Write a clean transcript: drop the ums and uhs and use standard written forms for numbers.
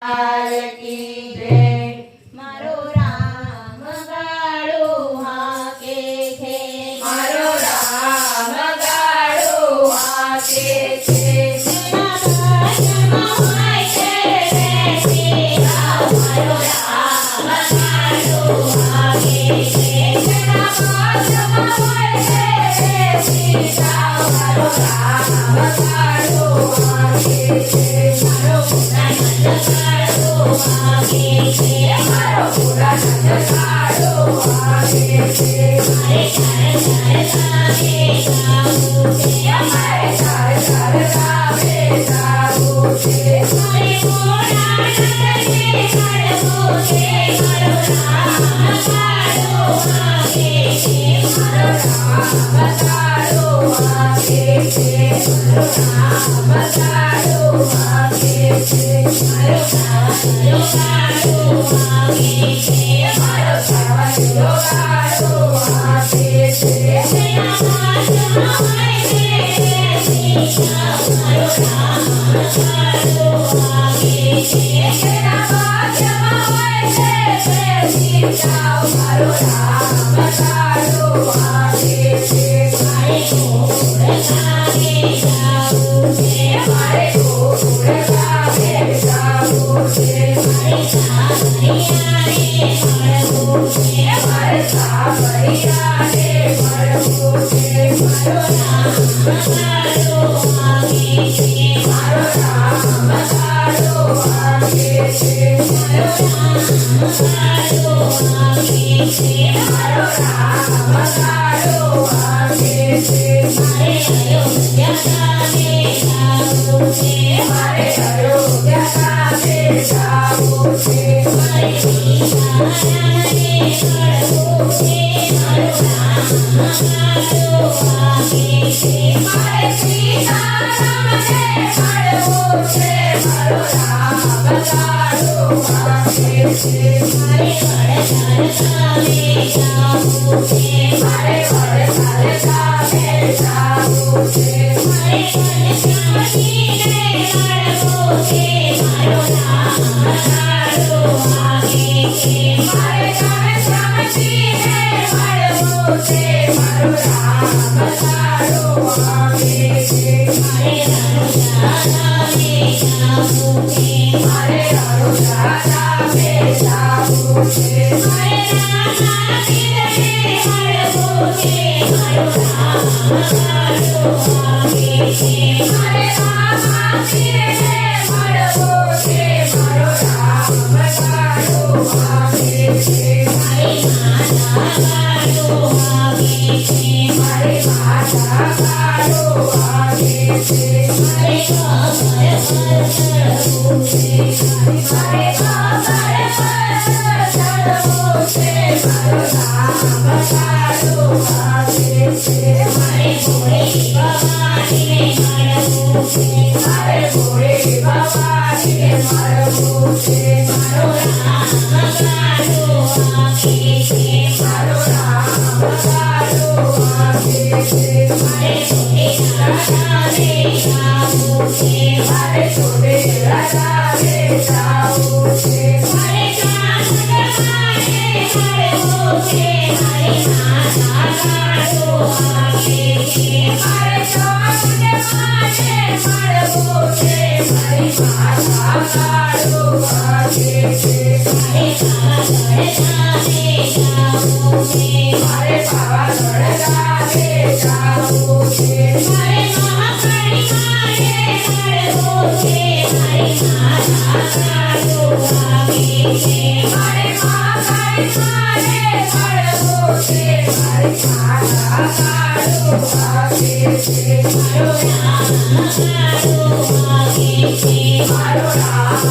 लाल की जय। मारो राम गाड़ो हाके छे, मारो राम गाड़ो हाके छे। जेना भजन होय छे बेसी गाओ, मारो राम गाड़ो हाके छे। जेना भजन होय छे बेसी गाओ, मारो राम गाड़ो हाके छे। मारो पूरा नंद गाड़ो हाके छे, मारे चार गावे गावो छे, मारे चार गावे गावो छे। मारे पूरा नंद गाड़ो छे, मारो राम गाड़ो हाके छे। मारो राम गाड़ो हाके छे, मारो राम गाड़ो हाके छे। मारो गाड़ो हाके छे, मारो गाड़ो हाके छे। जेना भजन होय छे बेसी गाओ, मारो राम गाड़ो हाके छे। जेना भजन होय छे बेसी गाओ, मारो राम गाड़ो हाके छे। मारे घोड़ गावे गावो छे, मारे घोड़ गावे गावो छे। मारे सावरिया रे मळवो छे, मारे सावरिया रे मळवो छे। मारो राम गाड़ो हाके छे, मारो राम गाड़ो हाके छे। मारो राम गाड़ो हाके छे, मारो राम गाड़ो हाके छे। मारे अयोध्या गावे गावो छे, मारे अयोध्या गावे गावो छे। मारे सीताराम रे मळवो छे, मारो राम गाड़ो हाके छे। मारे सीताराम रे मळवो छे, मारो राम गाड़ो हाके छे। मारे वडताल गावे गावो छे, मारे वडताल गावे गावो छे। मारे वनचारी रे मळवो छे, मारो राम गाड़ो हाके छे। मारे घनश्यामजी रे मळवो छे, मारो राम गाड़ो हाके छे। मारे रनुजा गावे गावो छे, मारे रनुजा गावे गावो छे। मारे रामापीर रे मळवो छे, मारो राम गाड़ो हाके छे। मारे रामापीर रे मळवो छे, मारो राम गाड़ो हाके छे। मारे माता गाड़ो हाके छे, मारे माता गाड़ो हाके छे। मारे खबर चढ़वो छे, मारे खबर चढ़वो छे, मारो राम गाड़ो हाके छे। मारे भोले भवानी रे मळवो छे, मारे भोले भवानी रे मळवो छे। मारो राम गाड़ो हाके छे, मारो राम गाड़ो हाके छे। मारे झूलेलाल गावे गावो छे, मारे झूलेलाल गावे गावो छे। मारे चांद मारे मळवो छे, मारे माता गाड़ो हाके छे। मारे चांद मारे मळवो छे, मारे माता गाड़ो हाके छे। मारे पावागढ़ गावे गावो छे, मारे पावागढ़ गावे गावो छे। मारे महाकाली मारे मळवो छे, मारे माता गाड़ो हाके छे। मारे महाकाली मारे मळवो छे, मारे माता गाड़ो हाके छे। मारो राम गाड़ो हाके छे, मारो राम